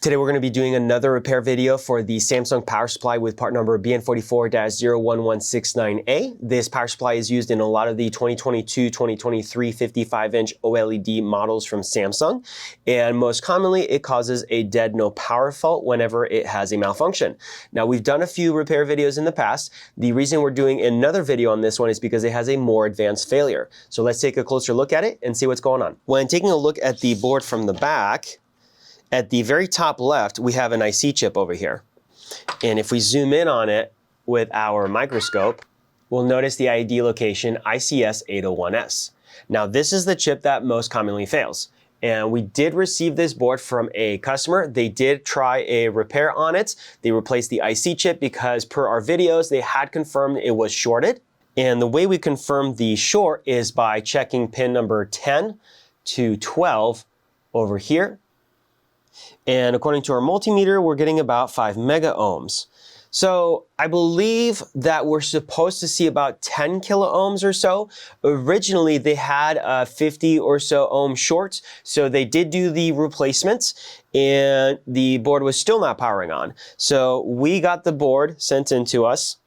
Today we're going to be doing another repair video for the Samsung power supply with part number BN44 01169A. This power supply is used in a lot of the 2022, 2023 55-inch OLED models from Samsung, and most commonly it causes a dead no power fault whenever it has a malfunction. Now we've done a few repair videos in the past. The reason we're doing another video on this one is because it has a more advanced failure. So let's take a closer look at it and see what's going on. When taking a look at the board from the back, at the very top left, we have an IC chip over here. And if we zoom in on it with our microscope, we'll notice the ID location ICS801S. Now, this is the chip that most commonly fails. And we did receive this board from a customer. They did try a repair on it. They replaced the IC chip because per our videos, they had confirmed it was shorted. And the way we confirmed the short is by checking pin number 10 to 12 over here. And according to our multimeter, we're getting about 5 mega ohms. So I believe that we're supposed to see about 10 kilo ohms or so. Originally, they had 50 or so ohm short, so they did do the replacements, and the board was still not powering on. So we got the board sent in to us,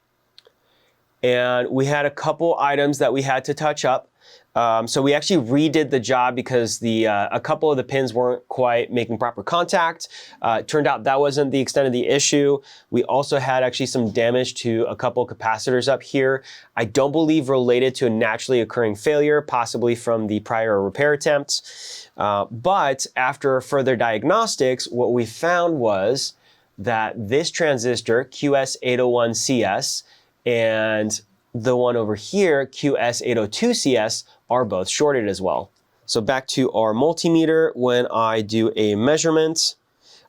and we had a couple items that we had to touch up. So we actually redid the job because a couple of the pins weren't quite making proper contact. It turned out that wasn't the extent of the issue. We also had actually some damage to a couple capacitors up here. I don't believe related to a naturally occurring failure, possibly from the prior repair attempts. But after further diagnostics, what we found was that this transistor, QS801CS, and the one over here, QS802CS, are both shorted as well. So back to our multimeter, when I do a measurement,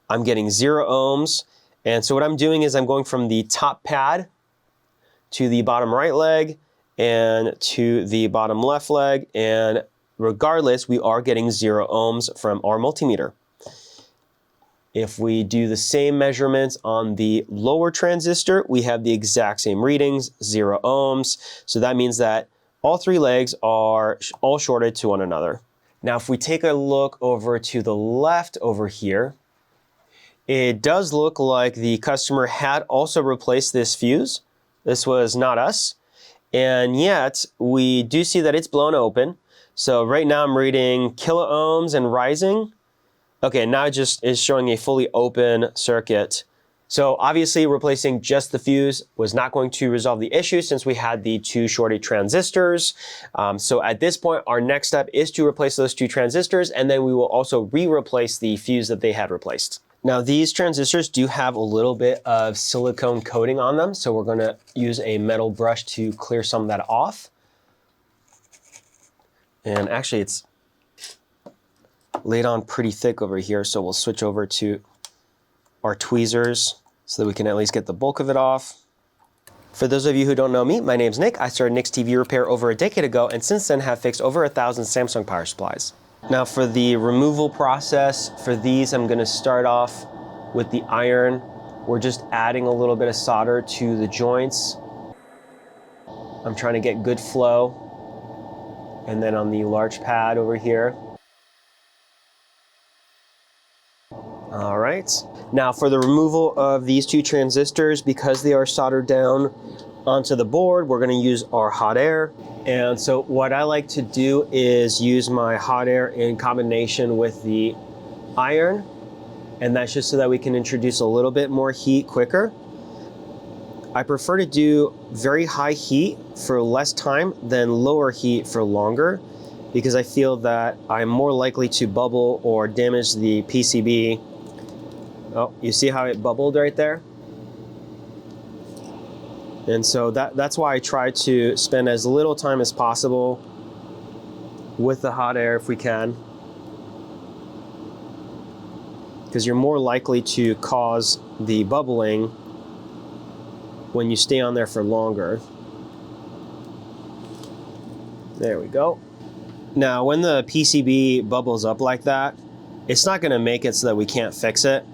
I'm getting 0 ohms. And so what I'm doing is I'm going from the top pad to the bottom right leg and to the bottom left leg. And regardless, we are getting 0 ohms from our multimeter. If we do the same measurements on the lower transistor, we have the exact same readings, 0 ohms. So that means that all 3 legs are all shorted to one another. Now, if we take a look over to the left over here, it does look like the customer had also replaced this fuse. This was not us. And yet, we do see that it's blown open. So right now I'm reading kilo ohms and rising. Okay, now it just is showing a fully open circuit. So obviously replacing just the fuse was not going to resolve the issue since we had the 2 shorted transistors. So at this point, our next step is to replace those 2 transistors, and then we will also re-replace the fuse that they had replaced. Now these transistors do have a little bit of silicone coating on them, so we're gonna use a metal brush to clear some of that off. And actually it's laid on pretty thick over here, so we'll switch over to our tweezers so that we can at least get the bulk of it off. For those of you who don't know me, my name's Nick. I started Nick's TV Repair over a decade ago, and since then have fixed over 1,000 Samsung power supplies. Now for the removal process, for these I'm gonna start off with the iron. We're just adding a little bit of solder to the joints. I'm trying to get good flow. And then on the large pad over here. All right, now for the removal of these 2 transistors, because they are soldered down onto the board, we're gonna use our hot air. And so what I like to do is use my hot air in combination with the iron, and that's just so that we can introduce a little bit more heat quicker. I prefer to do very high heat for less time than lower heat for longer, because I feel that I'm more likely to bubble or damage the PCB. Oh, you see how it bubbled right there? And so that's why I try to spend as little time as possible with the hot air if we can, because you're more likely to cause the bubbling when you stay on there for longer. There we go. Now, when the PCB bubbles up like that, it's not gonna make it so that we can't fix it.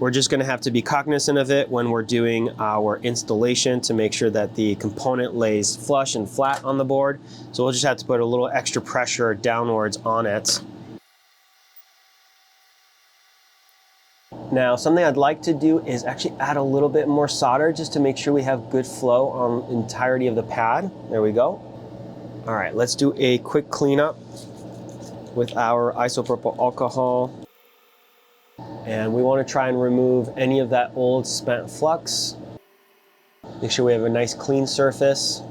We're just gonna have to be cognizant of it when we're doing our installation to make sure that the component lays flush and flat on the board. So we'll just have to put a little extra pressure downwards on it. Now, something I'd like to do is actually add a little bit more solder just to make sure we have good flow on the entirety of the pad. There we go. All right, let's do a quick cleanup with our isopropyl alcohol. And we want to try and remove any of that old spent flux. Make sure we have a nice clean surface.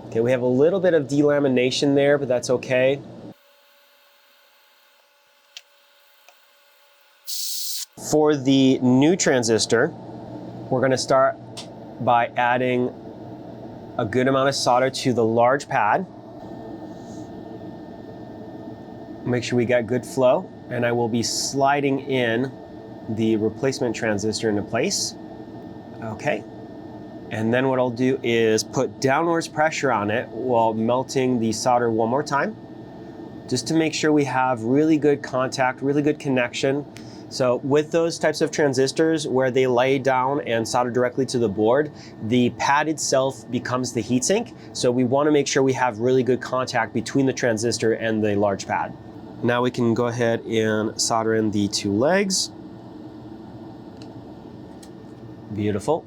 Okay, we have a little bit of delamination there, but that's okay. For the new transistor, we're going to start by adding a good amount of solder to the large pad. Make sure we got good flow, and I will be sliding in the replacement transistor into place. Okay, and then what I'll do is put downwards pressure on it while melting the solder one more time, just to make sure we have really good contact, really good connection. So with those types of transistors where they lay down and solder directly to the board, the pad itself becomes the heatsink. So we want to make sure we have really good contact between the transistor and the large pad. Now we can go ahead and solder in the two legs. Beautiful.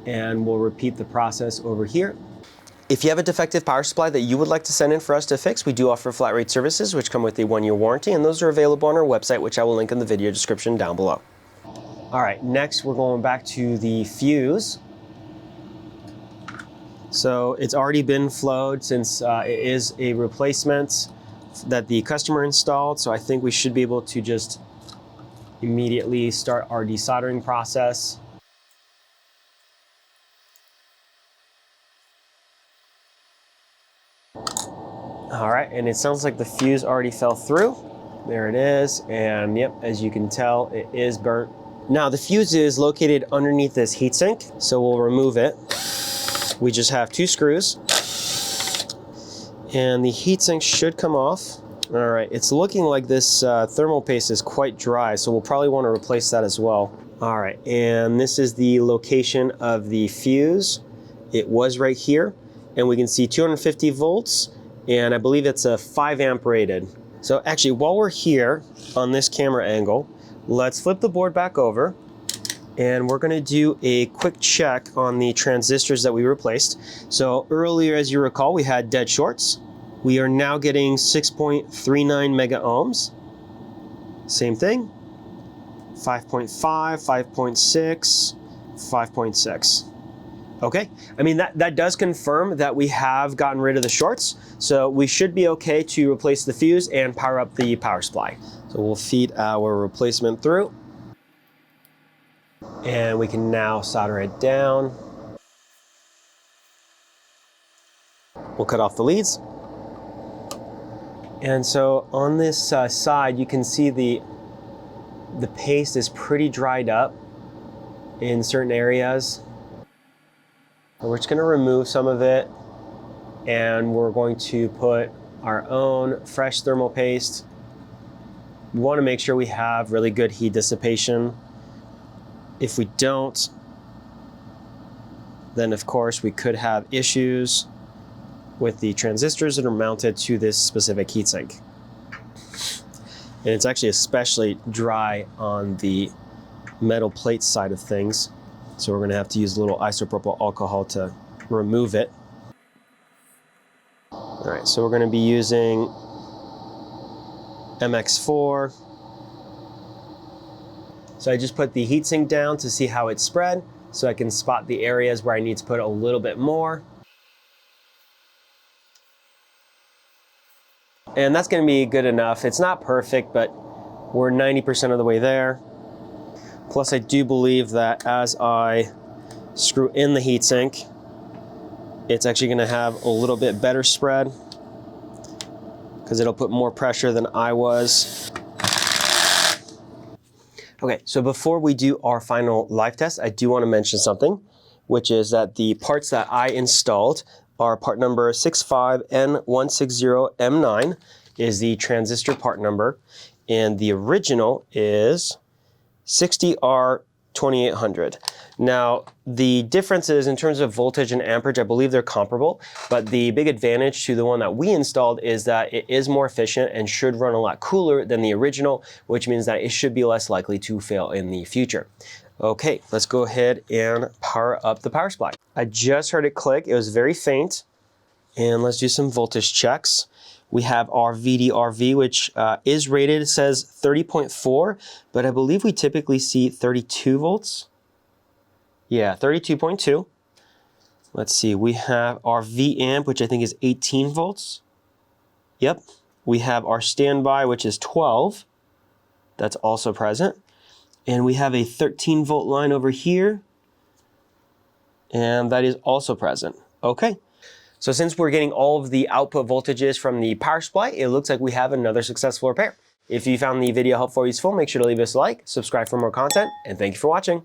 And we'll repeat the process over here. If you have a defective power supply that you would like to send in for us to fix, we do offer flat rate services which come with a 1-year warranty, and those are available on our website, which I will link in the video description down below. All right, next we're going back to the fuse. So it's already been flowed since it is a replacement that the customer installed, so I think we should be able to just immediately start our desoldering process. All right, and it sounds like the fuse already fell through. There it is, and yep, as you can tell, it is burnt. Now the fuse is located underneath this heatsink, so we'll remove it. We just have 2 screws, and the heatsink should come off. All right, it's looking like this thermal paste is quite dry, so we'll probably want to replace that as well. All right, and this is the location of the fuse. It was right here, and we can see 250 volts, and I believe it's a 5 amp rated. So actually, while we're here on this camera angle, let's flip the board back over, and we're going to do a quick check on the transistors that we replaced. So earlier, as you recall, we had dead shorts. We are now getting 6.39 mega ohms. Same thing, 5.5, 5.6, 5.6. Okay, I mean, that does confirm that we have gotten rid of the shorts, so we should be okay to replace the fuse and power up the power supply. So we'll feed our replacement through, and we can now solder it down. We'll cut off the leads. And so on this side, you can see the paste is pretty dried up in certain areas. We're just going to remove some of it, and we're going to put our own fresh thermal paste. We want to make sure we have really good heat dissipation. If we don't, then of course we could have issues with the transistors that are mounted to this specific heatsink. And it's actually especially dry on the metal plate side of things. So we're going to have to use a little isopropyl alcohol to remove it. All right, so we're going to be using MX4. So I just put the heatsink down to see how it's spread, so I can spot the areas where I need to put a little bit more. And that's going to be good enough. It's not perfect, but we're 90% of the way there. Plus, I do believe that as I screw in the heatsink, it's actually going to have a little bit better spread because it'll put more pressure than I was. Okay, so before we do our final live test, I do want to mention something, which is that the parts that I installed are part number 65N160M9 is the transistor part number, and the original is 60R 2800. Now, the differences in terms of voltage and amperage, I believe they're comparable, but the big advantage to the one that we installed is that it is more efficient and should run a lot cooler than the original, which means that it should be less likely to fail in the future. Okay, let's go ahead and power up the power supply. I just heard it click. It was very faint. And let's do some voltage checks. We have our VDRV, which is rated, it says 30.4, but I believe we typically see 32 volts. Yeah, 32.2. Let's see, we have our VAmp, which I think is 18 volts. Yep. We have our standby, which is 12. That's also present. And we have a 13 volt line over here. And that is also present. Okay. So since we're getting all of the output voltages from the power supply, it looks like we have another successful repair. If you found the video helpful or useful, make sure to leave us a like, subscribe for more content, and thank you for watching.